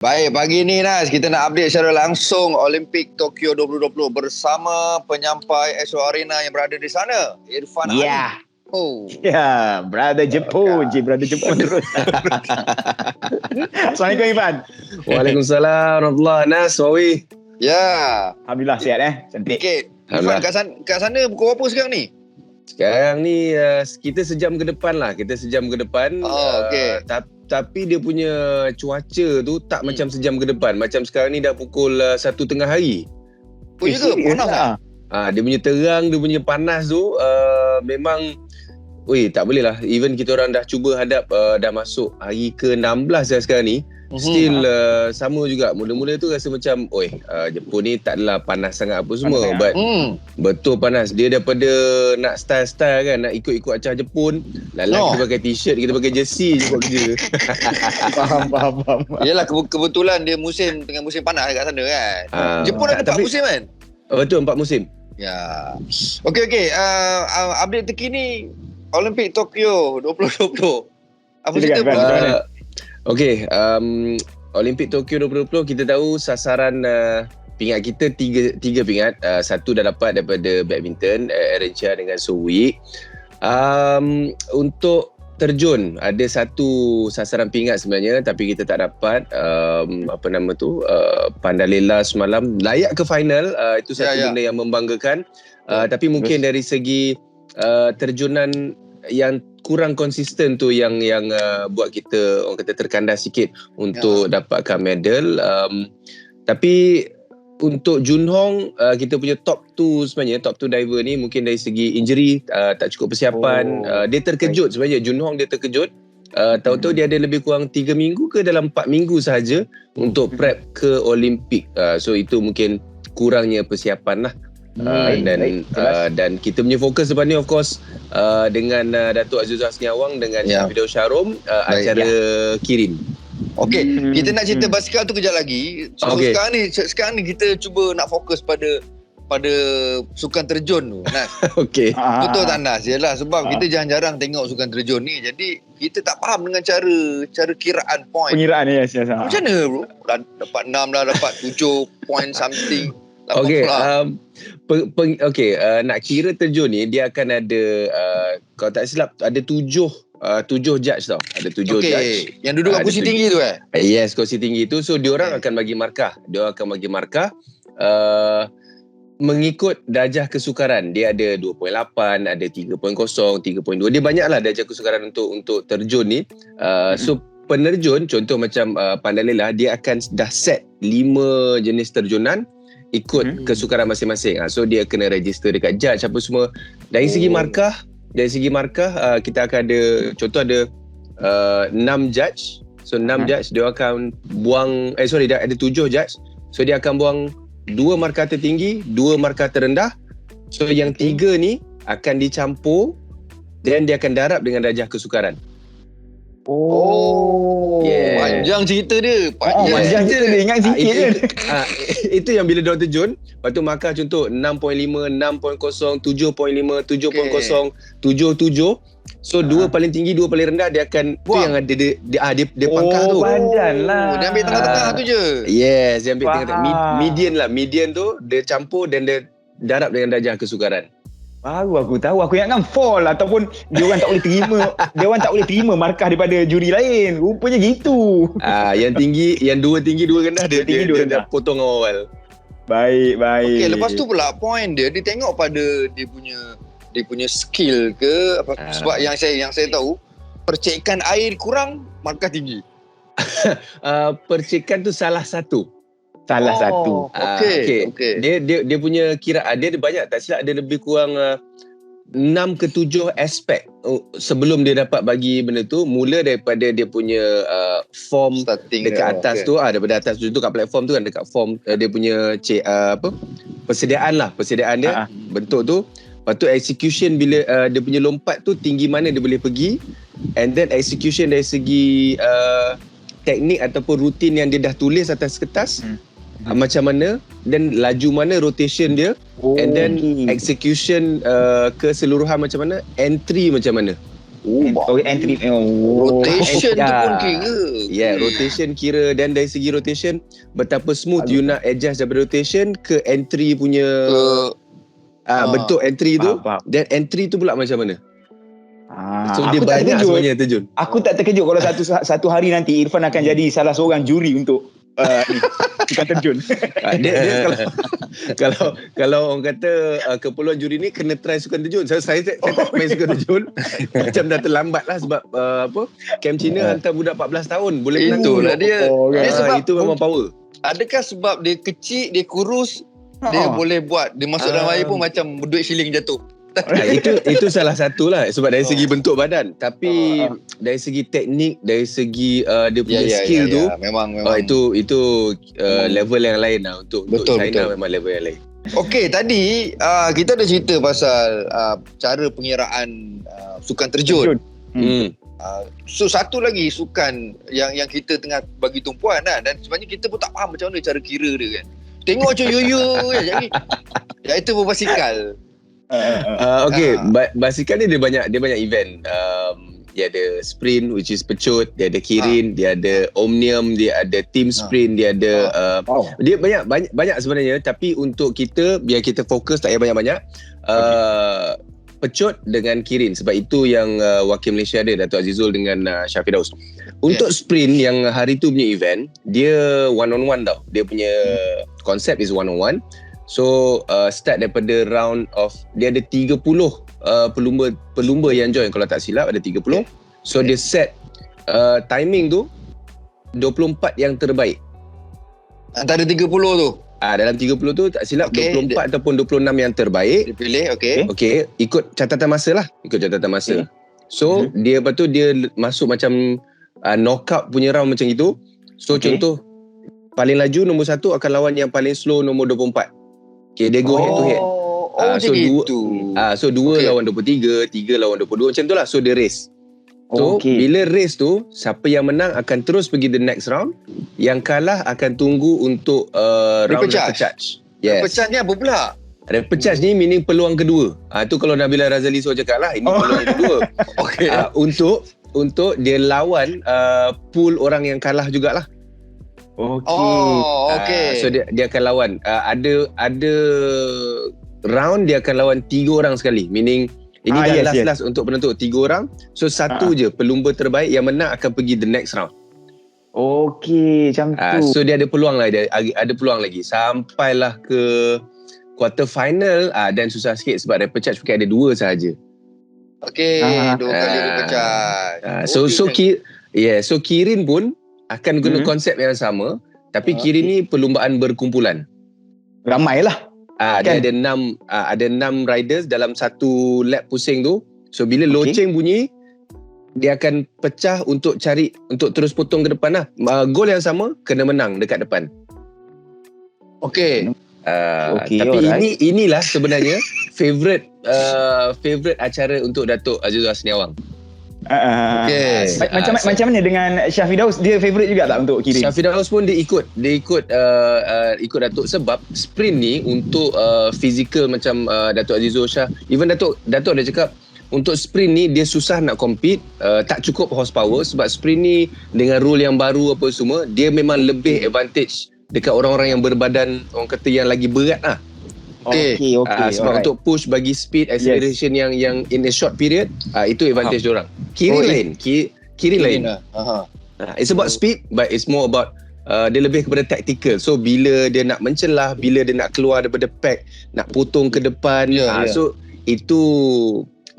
Baik, pagi ni Nas, kita nak update secara langsung Olimpik Tokyo 2020 bersama penyampai Astro Arena yang berada di sana, Irfan Ali. Oh. Ya, brother Jepun. Brother Jepun terus. Assalamualaikum Irfan. Waalaikumsalam warahmatullahi Nas, Wawi. Ya. Alhamdulillah sihat cantik. Okey, Irfan kat sana pukul berapa sekarang ni? Sekarang ni kita sejam ke depan lah. Okey. Tapi dia punya cuaca tu tak macam sejam ke depan. Macam sekarang ni dah pukul 1:30 hari. Oh, juga panas lah. Dia punya terang, dia punya panas tu memang tak boleh lah. Even kita orang dah cuba hadap dah masuk hari ke-16 dah sekarang ni. Still sama juga. Mula-mula tu rasa macam Jepun ni tak adalah panas sangat apa semua. But betul panas. Dia daripada nak style-style kan, nak ikut-ikut acah Jepun. Kita pakai t-shirt, kita pakai jersey je buat kerja. Faham. Yelah, kebetulan dia tengah musim panas kat sana kan. Jepun ada 4 musim kan? Betul, 4 musim. Ya. Okey. Update terkini Olimpik Tokyo 2020. Apa cerita? Okey, Olimpik Tokyo 2020 kita tahu sasaran pingat kita tiga pingat. Satu dah dapat daripada badminton, Aaron Chia dengan So Wee. Untuk terjun ada satu sasaran pingat sebenarnya tapi kita tak dapat Pandalela semalam layak ke final. Itu satu benda yang membanggakan. Tapi mungkin dari segi terjunan yang kurang konsisten tu yang buat kita orang kata terkandas sikit untuk dapatkan medal. Tapi untuk Junhong kita punya top 2 sebenarnya, top 2 diver ni mungkin dari segi injury tak cukup persiapan. Dia terkejut sebenarnya. Junhong dia terkejut. Tahu-tahu dia ada lebih kurang 3 minggu ke dalam 4 minggu sahaja untuk prep ke Olimpik. So itu mungkin kurangnya persiapan lah. Dan kita punya fokus depan ni of course dengan Datuk Azizah Seniawang dengan Video Syarom acara Kirin. Okey, kita nak cerita basikal tu kejap lagi. So sekarang ni kita cuba nak fokus pada sukan terjun tu. Nas. Okey. Betul tak Nas? Yalah, sebab kita jarang-jarang tengok sukan terjun ni. Jadi kita tak faham dengan cara kiraan point. Pengiraan ni Macam mana bro? Dapat 6 lah, dapat 7 point something. Okey, nak kira terjun ni dia akan ada kalau tak silap ada 7 judge tau. Ada 7 judge. Yang duduk kat kursi tinggi tu Yes, kursi tinggi tu. So diorang akan bagi markah. Mengikut darjah kesukaran. Dia ada 2.8, ada 3.0, 3.2. Dia banyaklah darjah kesukaran untuk terjun ni. So penerjun contoh macam Pandalela, dia akan dah set 5 jenis terjunan ikut kesukaran masing-masing. So dia kena register dekat judge apa semua. Dari segi markah kita akan ada contoh ada 6 judge. So 6 judge dia akan buang ada 7 judge. So dia akan buang 2 markah tertinggi, 2 markah terendah. So yang 3 ni akan dicampur dan dia akan darab dengan darjah kesukaran. Panjang cerita dia. Panjang cerita dia. Ingat sikit je. Itu yang bila diorang terjun. Lepas tu markah contoh 6.5, 6.0, 7.5, 7.0, 77. So 2 paling tinggi, 2 paling rendah dia akan tu yang ada dia pangkah tu. Badan lah. Dia ambil tengah-tengah tu je. Yes, dia ambil tengah-tengah. Median lah. Median tu dia campur dan dia darab dengan darjah kesukaran. Baru aku tahu. Aku ingatkan fall ataupun dia orang tak boleh terima markah daripada juri lain. Rupanya gitu. Yang tinggi, yang 2 tinggi, 2 rendah dia potong awal. Baik. Okey, lepas tu pula point dia tengok pada dia punya skill ke apa sebab yang saya tahu percikan air kurang markah tinggi. Percikan tu salah satu. Okey. Dia punya kiraan dia ada banyak, tak silap ada lebih kurang 6 ke 7 aspek sebelum dia dapat bagi benda tu. Mula daripada dia punya form starting dekat atas tu, daripada atas tu kat platform tu kan, dekat form dia punya persediaan dia bentuk tu. Lepas tu execution bila dia punya lompat tu tinggi mana dia boleh pergi, and then execution dari segi teknik ataupun rutin yang dia dah tulis atas kertas macam mana, dan laju mana rotation dia, and then execution keseluruhan macam mana, entry macam mana. Entry. Rotation tu pun kira. Rotation kira. Dan dari segi rotation, betapa smooth you nak adjust daripada rotation ke entry punya bentuk entry tu. Dan entry tu pula macam mana? So dia banyak sebenarnya terjun. Aku tak terkejut kalau satu hari nanti Irfan akan jadi salah seorang juri untuk sukan terjun. Dia kalau orang kata keperluan juri ni kena try sukan terjun. Saya tak main sukan terjun. Macam dah terlambat lah sebab Camp Cina hantar budak 14 tahun boleh menang. Itulah dia. Sebab itu memang power. Adakah sebab dia kecil, dia kurus, dia boleh buat, dia masuk dalam air pun macam duit shilling jatuh. Itu salah satu lah sebab dari segi bentuk badan, tapi dari segi teknik, dari segi dia punya skill tu memang itu level yang lain lah untuk China. Memang level yang lain. Okey, tadi kita ada cerita pasal cara pengiraan sukan terjun. So satu lagi sukan yang kita tengah bagi tumpuan lah, dan sebenarnya kita pun tak faham macam mana cara kira dia kan. Tengok macam yo-yo je. Iaitu berbasikal. Basikal ni dia banyak event. Dia ada sprint which is pecut, dia ada kirin, dia ada omnium, dia ada team sprint, dia ada dia banyak sebenarnya, tapi untuk kita biar kita fokus tak payah banyak-banyak. Pecut dengan kirin sebab itu yang wakil Malaysia ada, Datuk Azizul dengan Syafidaus. Untuk sprint yang hari tu punya event, dia one on one tau. Dia punya konsep is one on one. So start daripada round of, dia ada 30 pelumba yang join, kalau tak silap ada 30. So dia set timing tu 24 yang terbaik. Antara 30 tu? Dalam 30 tu tak silap 24 ataupun 26 yang terbaik. Dipilih, okey, ikut catatan masa lah. So dia lepas tu dia masuk macam knockout punya round macam itu. So contoh paling laju nombor 1 akan lawan yang paling slow nombor 24. Dia go head to head. So 2 lawan 23, 3 lawan 22, macam tu lah. So dia race. So bila race tu, siapa yang menang akan terus pergi the next round. Yang kalah akan tunggu untuk round repechage. Repechage ni apa pula? Repechage ni meaning peluang kedua. Tu kalau Nabila Razali so cakap lah, ini peluang kedua. Untuk dia lawan pool orang yang kalah jugalah. So dia akan lawan ada round dia akan lawan 3 orang sekali, meaning ini dah last untuk penentu 3 orang. So satu je pelumba terbaik yang menang akan pergi the next round. Macam tu. So dia ada peluang lah, ada peluang lagi sampailah ke quarter final. Dan susah sikit sebab repechage pakai ada 2 sahaja. 2 kali repechage. So kirin pun akan guna konsep yang sama, tapi kirin ni perlumbaan berkumpulan. Ramai lah. Dia ada 6 riders dalam satu lap pusing tu. So bila loceng bunyi, dia akan pecah untuk terus potong ke depan lah. Gol yang sama kena menang dekat depan. Tapi inilah sebenarnya favorite acara untuk Datuk Azizul Hasniawang. Macam mana dengan Syafidaus? Dia favourite juga tak untuk kirim? Syafidaus pun dia ikut Datuk sebab sprint ni untuk physical macam Datuk Azizul Shah. Even Datuk dah cakap untuk sprint ni dia susah nak compete, tak cukup horsepower sebab sprint ni dengan rule yang baru apa semua, dia memang lebih advantage dekat orang-orang yang berbadan, orang kata yang lagi berat lah. Sebab untuk push bagi speed acceleration yang in a short period, itu advantage diorang. Kiri lain. It's about speed but it's more about dia lebih kepada tactical. So bila dia nak mencelah, bila dia nak keluar daripada pack, nak potong ke depan, so itu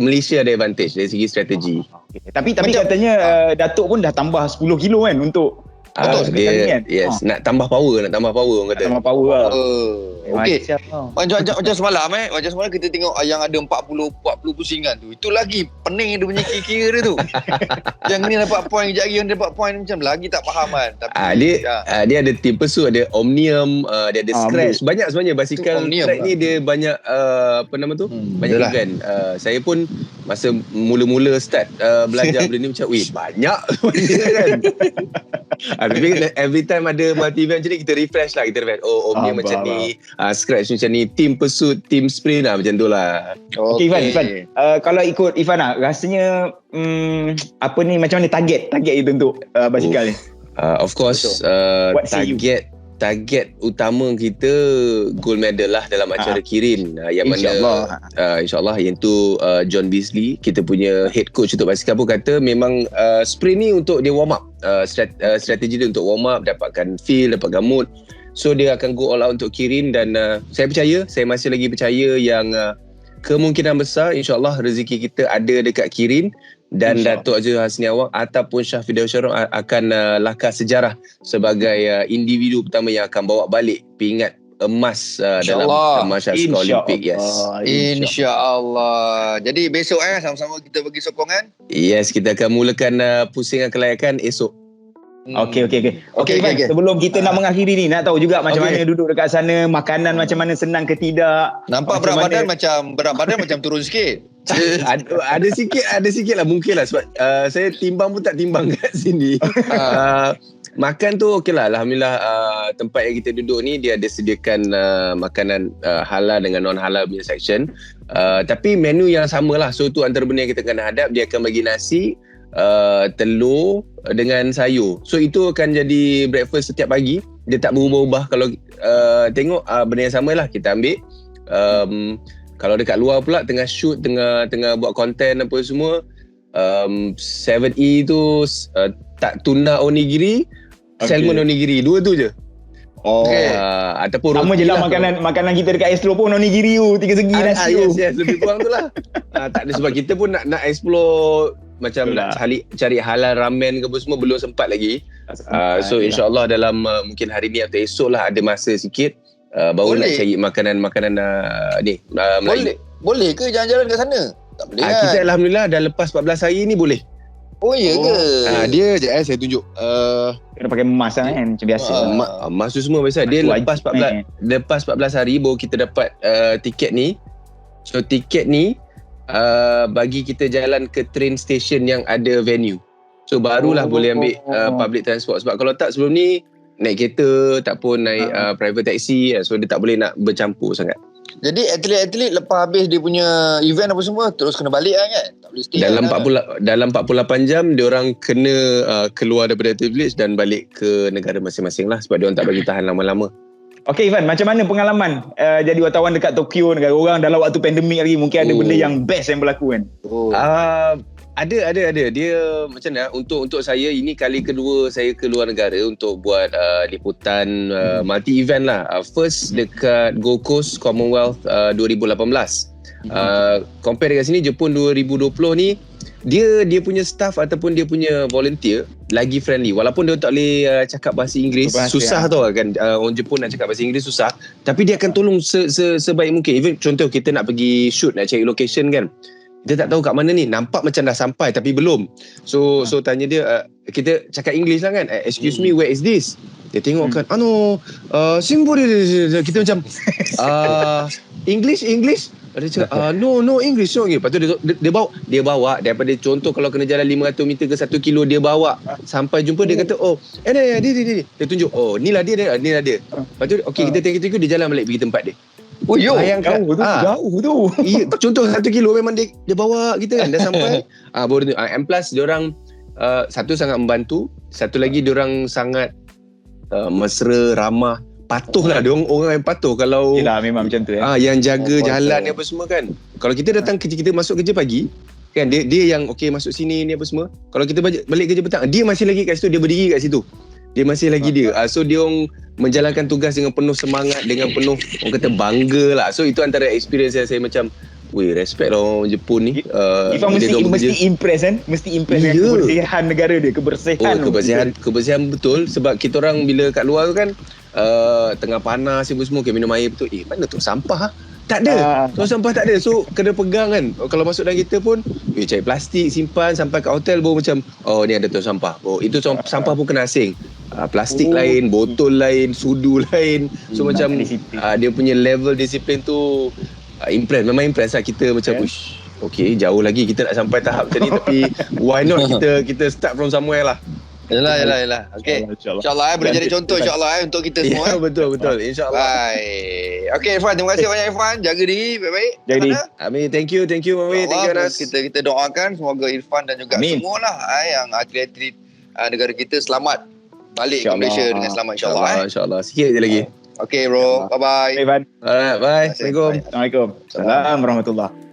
Malaysia ada advantage dari segi strategi. Tapi katanya Datuk pun dah tambah 10 kilo kan untuk dia, nak tambah power orang kata. Tambah power lah. Macam semalam macam semalam kita tengok yang ada 40 pusingan tu. Itu lagi pening dia punya kira dia tu. Yang ni dapat point, kejap lagi yang dapat point, macam lagi tak faham kan. Tapi dia ada team pursuit, ada omnium, dia ada scratch. Banyak sebenarnya basikal track ni dia banyak banyak event. Saya pun masa mula-mula start belajar benda ni macam banyak kan. Tapi every time ada multi event macam ni kita refresh lah, kita refresh dia macam ni, scratch macam ni, team pursuit, team sprint macam tu lah. Okay Ifan, kalau ikut Ifan rasanya apa ni, macam mana target itu untuk basikal ni? Of course target utama kita gold medal lah dalam acara Kirin yang mana insyaAllah yang tu John Beasley, kita punya head coach untuk basikal pun kata memang sprint ni untuk dia warm up, strategi dia untuk warm up, dapatkan feel, dapatkan mood. So dia akan go all out untuk Kirin dan saya masih lagi percaya yang kemungkinan besar insyaAllah rezeki kita ada dekat Kirin dan Datuk Azizul Hasni Awang ataupun Syafiq Syarong akan lakar sejarah sebagai individu pertama yang akan bawa balik pingat emas dalam Masyarakat Olimpik. InsyaAllah. Jadi besok sama-sama kita bagi sokongan. Yes, kita akan mulakan pusingan kelayakan esok. Okay. Sebelum kita nak mengakhiri ni, nak tahu juga macam mana duduk dekat sana, makanan macam mana, senang ke tidak? Nampak berat badan macam turun sikit. ada sikit lah mungkin lah sebab saya timbang pun tak timbang kat sini. Makan tu okey lah, alhamdulillah. Tempat yang kita duduk ni dia ada sediakan makanan halal dengan non halal punya section, tapi menu yang sama lah. So tu antara benda yang kita kena hadap. Dia akan bagi nasi, telur dengan sayur. So itu akan jadi breakfast setiap pagi. Dia tak berubah-ubah. Kalau tengok benda yang sama lah kita ambil. Kalau dekat luar pula tengah shoot, tengah buat konten apa semua, 7E tu tak tuna onigiri, salmon onigiri, dua tu je. Ataupun sama je lah makanan kita dekat Astro pun onigiri tu, 3 segi nasi tu. Yes, lebih kurang tu lah. Tak ada, sebab kita pun nak explore macam nak cari halal ramen ke apa semua, belum sempat lagi. So insyaAllah dalam mungkin hari ni atau esok lah ada masa sikit, baru nak cari makanan ni Melayu. Boleh ke jalan-jalan kat sana? Tak boleh kan? Kita alhamdulillah dah lepas 14 hari ni boleh. Oh ya ke? Dia je saya tunjuk. Kena pakai emas kan macam biasa. Emas tu semua biasa. Dia lepas 14 hari baru kita dapat tiket ni. So tiket ni bagi kita jalan ke train station yang ada venue. So barulah boleh ambil public transport. Sebab kalau tak sebelum ni naik kereta, tak pun naik private taxi. So dia tak boleh nak bercampur sangat. Jadi atlet-atlet lepas habis dia punya event apa semua terus kena balik kan? Tak boleh stay dalam 48 jam dia orang kena keluar daripada Active Village dan balik ke negara masing-masing lah, sebab dia orang tak bagi tahan lama-lama. Okay Ivan, macam mana pengalaman jadi wartawan dekat Tokyo, negara orang dalam waktu pandemik lagi? Mungkin ada benda yang best yang berlaku kan? Ada. Dia macam mana, untuk saya ini kali kedua saya keluar negara untuk buat liputan multi event lah. First dekat Gold Coast Commonwealth 2018. Compare dengan sini Jepun 2020 ni, dia punya staff ataupun dia punya volunteer lagi friendly. Walaupun dia tak boleh cakap bahasa Inggeris, susah tau kan. Orang Jepun nak cakap bahasa Inggeris susah, tapi dia akan tolong sebaik mungkin. Even contoh kita nak pergi shoot, nak cari location kan, kita tak tahu kat mana ni, nampak macam dah sampai tapi belum. So tanya dia, kita cakap English lah kan, excuse me, where is this? Dia tengok kan, simbol dia. Kita macam English. Dia cakap no English. So lepas tu dia bawa daripada, contoh kalau kena jalan 500 meter ke 1 kilo, dia bawa sampai jumpa. Dia kata dia tunjuk, ni lah dia. Lepas tu kita tengok dia jalan balik pergi tempat dia. Bayangkan jauh tu. Iya, contoh 1 kilo memang dia bawa kita kan, dah sampai. Baru and plus dia orang satu sangat membantu, satu lagi dia orang sangat mesra, ramah, patuh lah. Dia orang yang patuh. Kalau yelah, memang macam tu yang jaga jalan ni apa semua kan. Kalau kita datang kerja, kita masuk kerja pagi kan, dia yang masuk sini ni apa semua. Kalau kita balik kerja petang, dia masih lagi kat situ, dia berdiri kat situ. Dia masih lagi dia. So dia orang menjalankan tugas dengan penuh semangat, dengan penuh orang kata bangga lah. So itu antara experience yang saya macam, respect lah orang Jepun ni. Ifan mesti impress kan? Mesti impress dengan kebersihan negara dia. Kebersihan betul. Sebab kita orang bila kat luar tu kan, tengah panas semua minum air betul. Mana tu sampah? Tak ada. Sampah tak ada. So kena pegang kan. Kalau masuk dalam kita pun cari plastik, simpan sampai kat hotel baru macam, ni ada tong sampah. Itu sampah pun kena asing. Plastik lain, botol lain, sudu lain. So macam dia punya level disiplin tu memang impress lah kita. Macam Okay, jauh lagi kita nak sampai tahap macam ni. Tapi why not kita start from somewhere lah. Yalah. Okay. InsyaAllah boleh jadi contoh insyaAllah untuk kita semua. Betul. InsyaAllah. Baik. Okay Irfan, terima kasih banyak Irfan. Jaga diri baik-baik. Jaga diri. Amin, thank you Mami. Thank you Anas. Kita doakan semoga Irfan dan juga semualah yang atlet-atlet negara kita selamat balik ke Malaysia dengan selamat insyaAllah. InsyaAllah. Sikit je lagi. Okay bro, bye-bye. Irfan. Alright, bye. Assalamualaikum. Assalamualaikum. Assalamualaikum warahmatullahi.